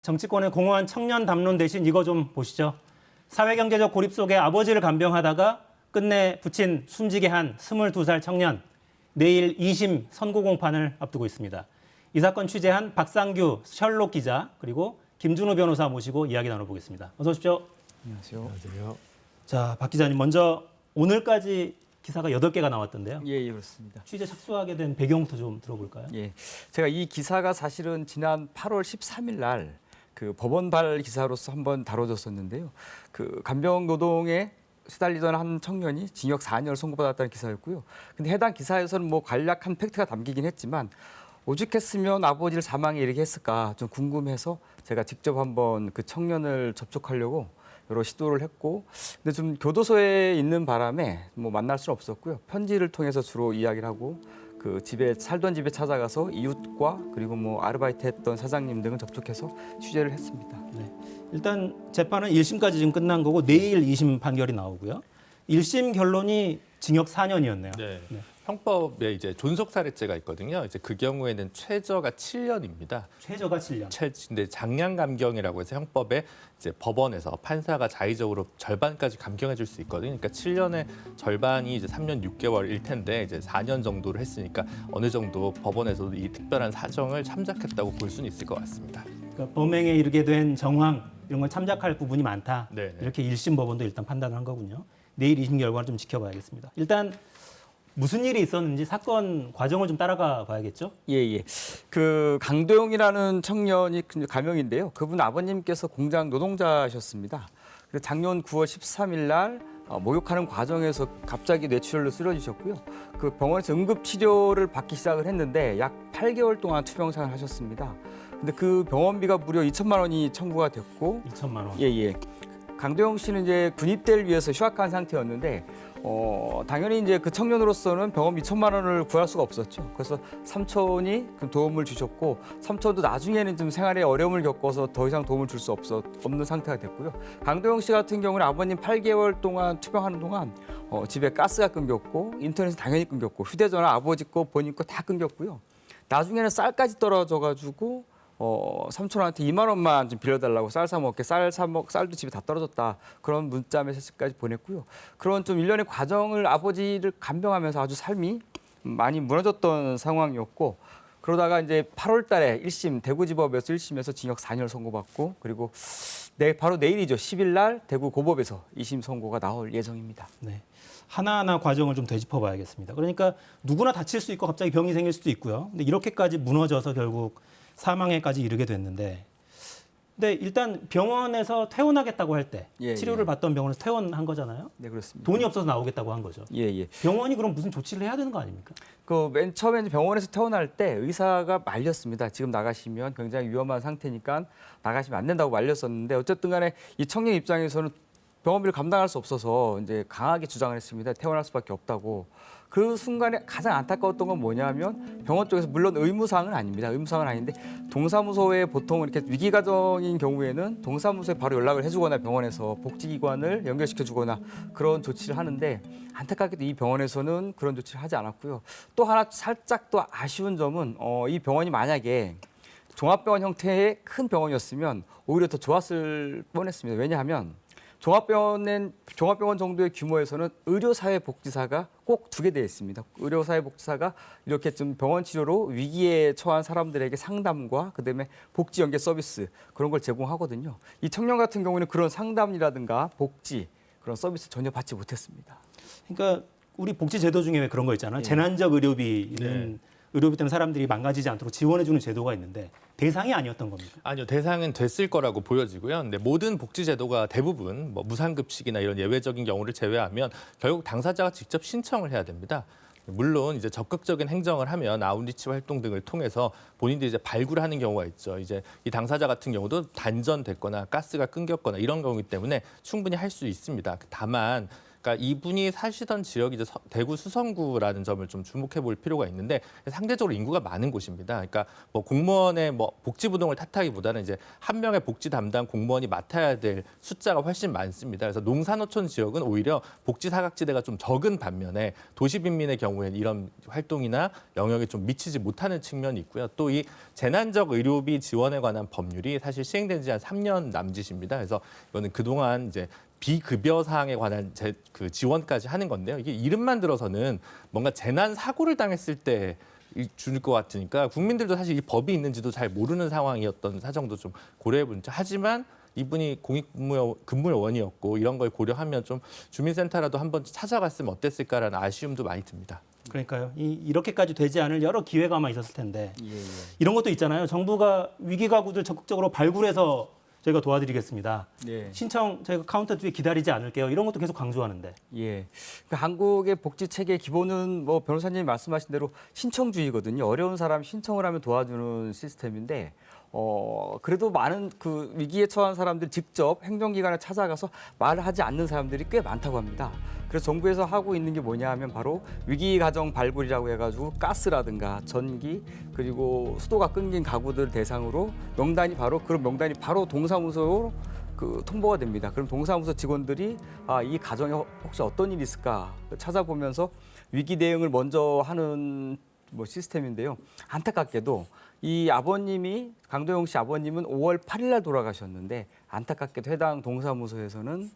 정치권의 공허한 청년 담론 대신 이거 좀 보시죠. 사회경제적 고립 속에 아버지를 간병하다가 끝내 부친 숨지게 한 22살 청년. 내일 2심 선고 공판을 앞두고 있습니다. 이 사건 취재한 박상규 셜록 기자 그리고 김준우 변호사 모시고 이야기 나눠보겠습니다. 어서 오십시오. 안녕하세요. 안녕하세요. 자, 박 기자님 먼저 오늘까지 기사가 8개가 나왔던데요. 예, 그렇습니다. 취재 착수하게 된 배경부터 좀 들어볼까요? 예, 제가 이 기사가 사실은 지난 8월 13일 날 그 법원발 기사로서 한번 다뤄졌었는데요. 그 간병 노동에 시달리던 한 청년이 징역 4년을 선고받았다는 기사였고요. 근데 해당 기사에서는 뭐 간략한 팩트가 담기긴 했지만 오죽했으면 아버지를 사망에 이르게 했을까 좀 궁금해서 제가 직접 한번 그 청년을 접촉하려고 여러 시도를 했고, 근데 좀 교도소에 있는 바람에 뭐 만날 수는 없었고요. 편지를 통해서 주로 이야기를 하고 그 집에 살던 집에 찾아가서 이웃과 그리고 뭐 아르바이트했던 사장님 등을 접촉해서 취재를 했습니다. 네. 일단 재판은 1심까지 지금 끝난 거고 내일 2심 판결이 나오고요. 1심 결론이 징역 4년이었네요. 네. 형법에 이제 존속살해죄가 있거든요. 이제 그 경우에는 최저가 7년입니다. 최저가 7년. 근데 장량 감경이라고 해서 형법에 이제 법원에서 판사가 자의적으로 절반까지 감경해 줄 수 있거든요. 그러니까 7년의 절반이 이제 3년 6개월일 텐데 이제 4년 정도를 했으니까 어느 정도 법원에서도 이 특별한 사정을 참작했다고 볼 수는 있을 것 같습니다. 그러니까 범행에 이르게 된 정황 이런 걸 참작할 부분이 많다. 네네. 이렇게 1심 법원도 일단 판단을 한 거군요. 내일 2심 결과를 좀 지켜봐야겠습니다. 일단 무슨 일이 있었는지 사건 과정을 좀 따라가 봐야겠죠? 예. 그 강도영이라는 청년이 가명인데요. 그분 아버님께서 공장 노동자셨습니다. 그래서 작년 9월 13일 날 목욕하는 과정에서 갑자기 뇌출혈로 쓰러지셨고요. 그 병원에서 응급 치료를 받기 시작을 했는데 약 8개월 동안 투병생활을 하셨습니다. 근데 그 병원비가 무려 2천만 원이 청구가 됐고, 2천만 원. 예. 강도영 씨는 이제 군입대를 위해서 휴학한 상태였는데 당연히 이제 그 청년으로서는 병원비 2천만 원을 구할 수가 없었죠. 그래서 삼촌이 그 도움을 주셨고, 삼촌도 나중에는 좀 생활에 어려움을 겪어서 더 이상 도움을 줄 수 없는 상태가 됐고요. 강도영 씨 같은 경우는 아버님 8개월 동안 투병하는 동안 집에 가스가 끊겼고, 인터넷이 당연히 끊겼고, 휴대전화 아버지 거 본인 거 다 끊겼고요. 나중에는 쌀까지 떨어져가지고 삼촌한테 2만 원만 좀 빌려달라고 쌀 사 먹게 쌀도 집에 다 떨어졌다, 그런 문자 메시지까지 보냈고요. 그런 좀 일련의 과정을 아버지를 간병하면서 아주 삶이 많이 무너졌던 상황이었고, 그러다가 이제 8월달에 1심 대구지법에서 1심에서 징역 4년을 선고받고, 그리고 바로 내일이죠. 10일 날 대구 고법에서 2심 선고가 나올 예정입니다. 네. 하나하나 과정을 좀 되짚어봐야겠습니다. 그러니까 누구나 다칠 수 있고 갑자기 병이 생길 수도 있고요. 근데 이렇게까지 무너져서 결국 사망에까지 이르게 됐는데, 근데 일단 병원에서 퇴원하겠다고 할 때 치료를 받던 병원에서 퇴원한 거잖아요. 네, 그렇습니다. 돈이 없어서 나오겠다고 한 거죠. 예. 병원이 그럼 무슨 조치를 해야 되는 거 아닙니까? 그 맨 처음에 병원에서 퇴원할 때 의사가 말렸습니다. 지금 나가시면 굉장히 위험한 상태니까 나가시면 안 된다고 말렸었는데, 어쨌든 간에 이 청년 입장에서는 병원비를 감당할 수 없어서 이제 강하게 주장을 했습니다. 퇴원할 수밖에 없다고. 그 순간에 가장 안타까웠던 건 뭐냐면, 병원 쪽에서 물론 의무사항은 아닙니다. 의무사항은 아닌데 동사무소에 보통 이렇게 위기 과정인 경우에는 동사무소에 바로 연락을 해주거나 병원에서 복지기관을 연결시켜주거나 그런 조치를 하는데, 안타깝게도 이 병원에서는 그런 조치를 하지 않았고요. 또 하나 살짝 또 아쉬운 점은 이 병원이 만약에 종합병원 형태의 큰 병원이었으면 오히려 더 좋았을 뻔했습니다. 왜냐하면 종합병원 정도의 규모에서는 의료사회복지사가 꼭 2개 되어 있습니다. 의료사회복지사가 이렇게 좀 병원 치료로 위기에 처한 사람들에게 상담과 그다음에 복지 연계 서비스, 그런 걸 제공하거든요. 이 청년 같은 경우는 그런 상담이라든가 복지, 그런 서비스 전혀 받지 못했습니다. 그러니까 우리 복지 제도 중에 왜 그런 거 있잖아요. 재난적 의료비는 의료비 때문에 사람들이 망가지지 않도록 지원해주는 제도가 있는데 대상이 아니었던 겁니까? 아니요, 대상은 됐을 거라고 보여지고요. 근데 모든 복지 제도가 대부분 뭐 무상급식이나 이런 예외적인 경우를 제외하면 결국 당사자가 직접 신청을 해야 됩니다. 물론 이제 적극적인 행정을 하면 아웃리치 활동 등을 통해서 본인들이 이제 발굴하는 경우가 있죠. 이제 이 당사자 같은 경우도 단전됐거나 가스가 끊겼거나 이런 경우이기 때문에 충분히 할 수 있습니다. 다만 그러니까 이분이 사시던 지역이 이제 대구 수성구라는 점을 좀 주목해 볼 필요가 있는데 상대적으로 인구가 많은 곳입니다. 그러니까 뭐 공무원의 뭐 복지부동을 탓하기보다는 이제 한 명의 복지 담당 공무원이 맡아야 될 숫자가 훨씬 많습니다. 그래서 농산어촌 지역은 오히려 복지 사각지대가 좀 적은 반면에 도시 빈민의 경우에는 이런 활동이나 영역에 좀 미치지 못하는 측면이 있고요. 또 이 재난적 의료비 지원에 관한 법률이 사실 시행된 지 한 3년 남짓입니다. 그래서 이거는 그동안 이제 비급여 사항에 관한 그 지원까지 하는 건데요. 이게 이름만 들어서는 뭔가 재난 사고를 당했을 때 줄 것 같으니까 국민들도 사실 이 법이 있는지도 잘 모르는 상황이었던 사정도 좀 고려해 보죠. 하지만 이분이 공익근무요원이었고 이런 걸 고려하면 좀 주민센터라도 한번 찾아갔으면 어땠을까라는 아쉬움도 많이 듭니다. 그러니까요. 이렇게까지 되지 않을 여러 기회가 아마 있었을 텐데 예, 예. 이런 것도 있잖아요. 정부가 위기 가구들 적극적으로 발굴해서 저희가 도와드리겠습니다. 예. 신청 저희가 카운터 뒤에 기다리지 않을게요. 이런 것도 계속 강조하는데. 예. 그 한국의 복지 체계 기본은 뭐 변호사님이 말씀하신 대로 신청주의거든요. 어려운 사람 신청을 하면 도와주는 시스템인데 그래도 많은 그 위기에 처한 사람들 직접 행정기관에 찾아가서 말을 하지 않는 사람들이 꽤 많다고 합니다. 그래서 정부에서 하고 있는 게 뭐냐 하면 바로 위기 가정 발굴이라고 해가지고 가스라든가 전기 그리고 수도가 끊긴 가구들 대상으로 명단이 바로 동사무소로 그 통보가 됩니다. 그럼 동사무소 직원들이 이 가정에 혹시 어떤 일이 있을까 찾아보면서 위기 대응을 먼저 하는 뭐 시스템인데요. 안타깝게도 이 아버님이 강도영 씨 아버님은 5월 8일 날 돌아가셨는데 안타깝게도 해당 동사무소에서는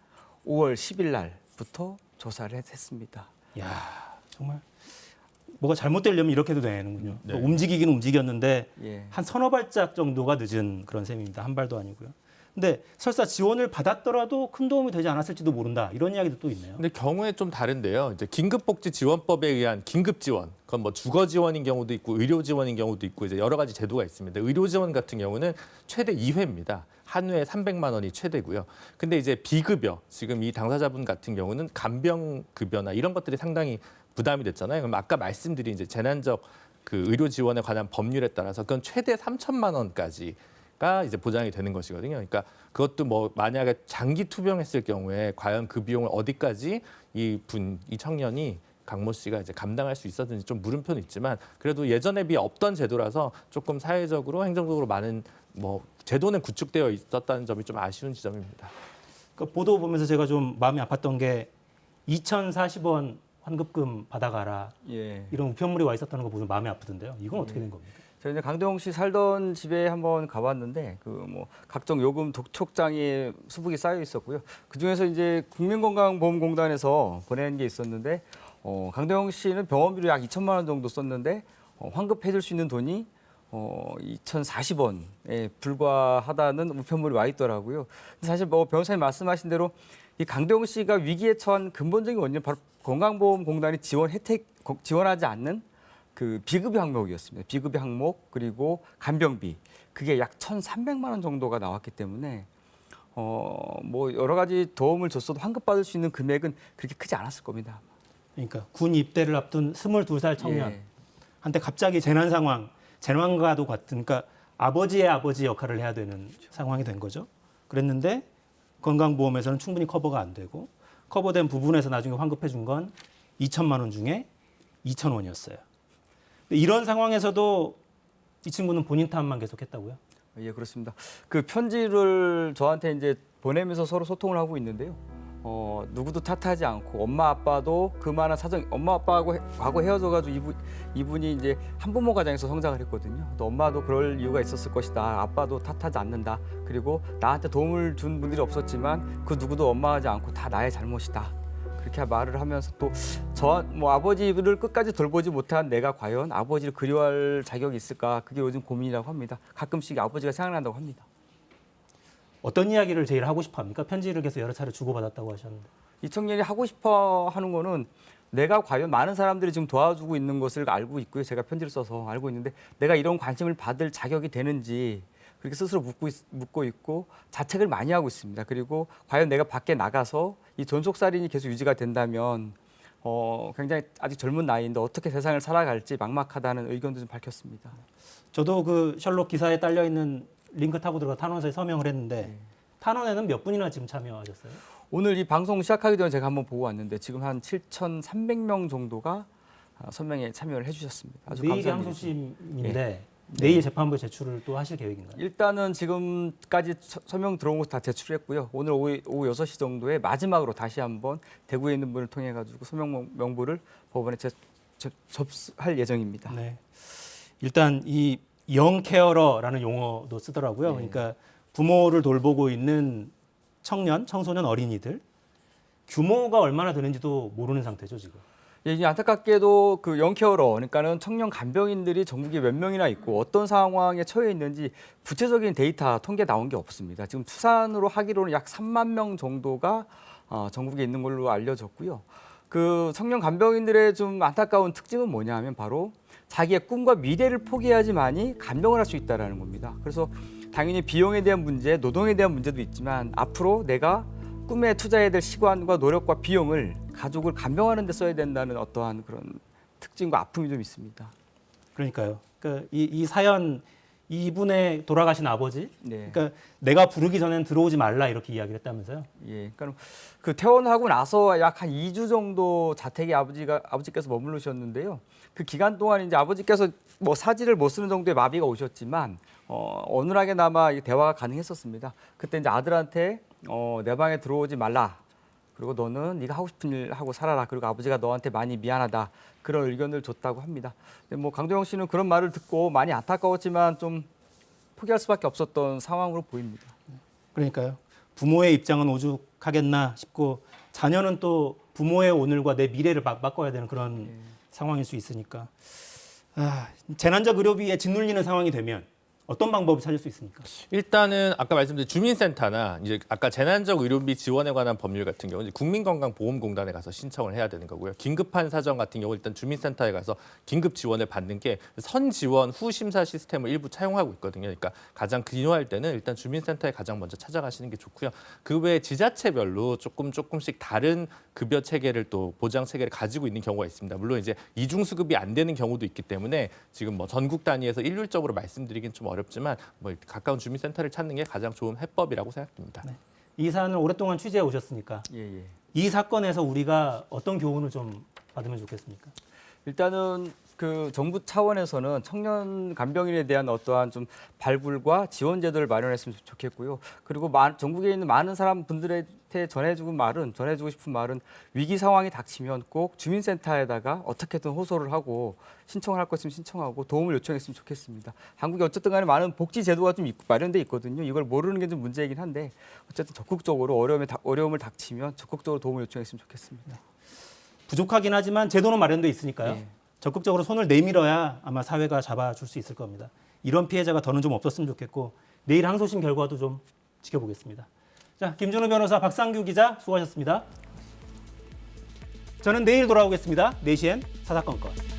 5월 10일 날부터 조사를 했습니다. 야, 정말 뭐가 잘못되려면 이렇게도 되는군요. 네. 움직이긴 움직였는데 예. 한 서너 발짝 정도가 늦은 그런 셈입니다. 한 발도 아니고요. 근데 설사 지원을 받았더라도 큰 도움이 되지 않았을지도 모른다. 이런 이야기도 또 있네요. 근데 경우에 좀 다른데요. 이제 긴급복지지원법에 의한 긴급지원, 그건 뭐 주거지원인 경우도 있고 의료지원인 경우도 있고 이제 여러 가지 제도가 있습니다. 의료지원 같은 경우는 최대 2회입니다. 한 회에 300만 원이 최대고요. 근데 이제 비급여, 지금 이 당사자분 같은 경우는 간병급여나 이런 것들이 상당히 부담이 됐잖아요. 그럼 아까 말씀드린 이제 재난적 그 의료 지원에 관한 법률에 따라서 그건 최대 3천만 원까지가 이제 보장이 되는 것이거든요. 그러니까 그것도 뭐 만약에 장기 투병했을 경우에 과연 그 비용을 어디까지 이 청년이 강모 씨가 이제 감당할 수 있었는지 좀 물음표는 있지만 그래도 예전에 비해 없던 제도라서 조금 사회적으로 행정적으로 많은 뭐 제도는 구축되어 있었다는 점이 좀 아쉬운 지점입니다. 그 보도 보면서 제가 좀 마음이 아팠던 게 2,040원 환급금 받아가라. 예. 이런 우편물이 와 있었다는 거 보면 마음이 아프던데요. 이건 어떻게 된 겁니까? 제가 이제 강도영 씨 살던 집에 한번 가봤는데 그 뭐 각종 요금 독촉장에 수북이 쌓여 있었고요. 그 중에서 이제 국민건강보험공단에서 보낸 게 있었는데 강도영 씨는 병원비로 약 2천만 원 정도 썼는데 환급해줄 수 있는 돈이 2,040원에 불과하다는 우편물이 와 있더라고요. 사실 뭐 변호사님 말씀하신 대로 이 강도영 씨가 위기에 처한 근본적인 원인은 바로 건강보험공단이 지원하지 않는 그 비급여 항목이었습니다. 비급여 항목 그리고 간병비 그게 약 1,300만 원 정도가 나왔기 때문에 뭐 여러 가지 도움을 줬어도 환급받을 수 있는 금액은 그렇게 크지 않았을 겁니다. 그러니까 군 입대를 앞둔 22살 청년 예. 한테 갑자기 재난 상황, 재난과도 같은 그러니까 아버지의 아버지 역할을 해야 되는 상황이 된 거죠. 그랬는데 건강보험에서는 충분히 커버가 안 되고 커버된 부분에서 나중에 환급해 준 건 2천만 원 중에 2,000원이었어요. 이런 상황에서도 이 친구는 본인 탓만 계속했다고요? 예, 그렇습니다. 그 편지를 저한테 이제 보내면서 서로 소통을 하고 있는데요. 누구도 탓하지 않고 엄마 아빠도 그만한 사정, 엄마 아빠하고 과거 헤어져가지고 이분이 이제 한부모 가정에서 성장을 했거든요. 또 엄마도 그럴 이유가 있었을 것이다. 아빠도 탓하지 않는다. 그리고 나한테 도움을 준 분들이 없었지만 그 누구도 원망하지 않고 다 나의 잘못이다. 그렇게 말을 하면서 또 뭐 아버지를 끝까지 돌보지 못한 내가 과연 아버지를 그리워할 자격이 있을까? 그게 요즘 고민이라고 합니다. 가끔씩 아버지가 생각난다고 합니다. 어떤 이야기를 제일 하고 싶어 합니까? 편지를 계속 여러 차례 주고받았다고 하셨는데. 이 청년이 하고 싶어 하는 거는 내가 과연 많은 사람들이 지금 도와주고 있는 것을 알고 있고요. 제가 편지를 써서 알고 있는데 내가 이런 관심을 받을 자격이 되는지 그렇게 스스로 묻고 있고 자책을 많이 하고 있습니다. 그리고 과연 내가 밖에 나가서 이 존속살인이 계속 유지가 된다면 굉장히 아직 젊은 나이인데 어떻게 세상을 살아갈지 막막하다는 의견도 좀 밝혔습니다. 저도 그 셜록 기사에 딸려 있는 링크 타고 들어가 탄원서에 서명을 했는데 탄원에는 몇 분이나 지금 참여하셨어요? 오늘 이 방송 시작하기 전에 제가 한번 보고 왔는데 지금 한 7,300명 정도가 서명에 참여를 해주셨습니다. 아주 내일이 감사합니다. 항소심인데 내일 재판부에 제출을 또 하실 계획인가요? 일단은 지금까지 서명 들어온 거 다 제출했고요. 오늘 오후 6시 정도에 마지막으로 다시 한번 대구에 있는 분을 통해 가지고 서명 명부를 법원에 접수할 예정입니다. 네. 일단 이 영케어러라는 용어도 쓰더라고요. 네. 그러니까 부모를 돌보고 있는 청년, 청소년, 어린이들 규모가 얼마나 되는지도 모르는 상태죠 지금. 예, 이제 안타깝게도 그 영케어러, 그러니까는 청년 간병인들이 전국에 몇 명이나 있고 어떤 상황에 처해 있는지 구체적인 데이터 통계 나온 게 없습니다. 지금 추산으로 하기로는 약 3만 명 정도가 전국에 있는 걸로 알려졌고요. 그 청년 간병인들의 좀 안타까운 특징은 뭐냐면 바로 자기의 꿈과 미래를 포기해야지만이 간병을 할 수 있다라는 겁니다. 그래서 당연히 비용에 대한 문제, 노동에 대한 문제도 있지만 앞으로 내가 꿈에 투자해야 될 시간과 노력과 비용을 가족을 간병하는 데 써야 된다는 어떠한 그런 특징과 아픔이 좀 있습니다. 그러니까요. 그러니까 이 사연 이분의 돌아가신 아버지, 네. 그러니까 내가 부르기 전엔 들어오지 말라 이렇게 이야기를 했다면서요? 예, 그러니까 그 퇴원하고 나서 약 한 2주 정도 자택에 아버지께서 머무르셨는데요. 그 기간 동안 이제 아버지께서 뭐 사지를 못 쓰는 정도의 마비가 오셨지만 어눌하게나마 대화가 가능했었습니다. 그때 이제 아들한테 내 방에 들어오지 말라. 그리고 너는 네가 하고 싶은 일 하고 살아라. 그리고 아버지가 너한테 많이 미안하다. 그런 의견을 줬다고 합니다. 근데 뭐 강도영 씨는 그런 말을 듣고 많이 안타까웠지만 좀 포기할 수밖에 없었던 상황으로 보입니다. 그러니까요. 부모의 입장은 오죽하겠나 싶고 자녀는 또 부모의 오늘과 내 미래를 바꿔야 되는 그런 상황일 수 있으니까 재난적 의료비에 짓눌리는 상황이 되면 어떤 방법을 찾을 수 있습니까? 일단은 아까 말씀드린 주민센터나 이제 아까 재난적 의료비 지원에 관한 법률 같은 경우는 국민건강보험공단에 가서 신청을 해야 되는 거고요. 긴급한 사정 같은 경우 일단 주민센터에 가서 긴급 지원을 받는 게 선지원 후 심사 시스템을 일부 차용하고 있거든요. 그러니까 가장 필요할 때는 일단 주민센터에 가장 먼저 찾아가시는 게 좋고요. 그 외에 지자체별로 조금씩 다른 급여 체계를 또 보장 체계를 가지고 있는 경우가 있습니다. 물론 이제 이중 수급이 안 되는 경우도 있기 때문에 지금 뭐 전국 단위에서 일률적으로 말씀드리긴 좀 어렵지만 뭐 가까운 주민센터를 찾는 게 가장 좋은 해법이라고 생각됩니다. 네. 이 사안을 오랫동안 취재해 오셨으니까 예. 이 사건에서 우리가 어떤 교훈을 좀 받으면 좋겠습니까? 일단은 그 정부 차원에서는 청년 간병인에 대한 어떠한 좀 발굴과 지원 제도를 마련했으면 좋겠고요. 그리고 전국에 있는 많은 사람분들한테 전해주고 싶은 말은 위기 상황이 닥치면 꼭 주민센터에다가 어떻게든 호소를 하고 신청을 할 것 있으면 신청하고 도움을 요청했으면 좋겠습니다. 한국에 어쨌든 간에 많은 복지 제도가 좀 마련돼 있거든요. 이걸 모르는 게 좀 문제이긴 한데 어쨌든 적극적으로 어려움을 닥치면 적극적으로 도움을 요청했으면 좋겠습니다. 부족하긴 하지만 제도는 마련돼 있으니까요. 네. 적극적으로 손을 내밀어야 아마 사회가 잡아줄 수 있을 겁니다. 이런 피해자가 더는 좀 없었으면 좋겠고 내일 항소심 결과도 좀 지켜보겠습니다. 자, 김준우 변호사, 박상규 기자 수고하셨습니다. 저는 내일 돌아오겠습니다. 4시엔 사사건건.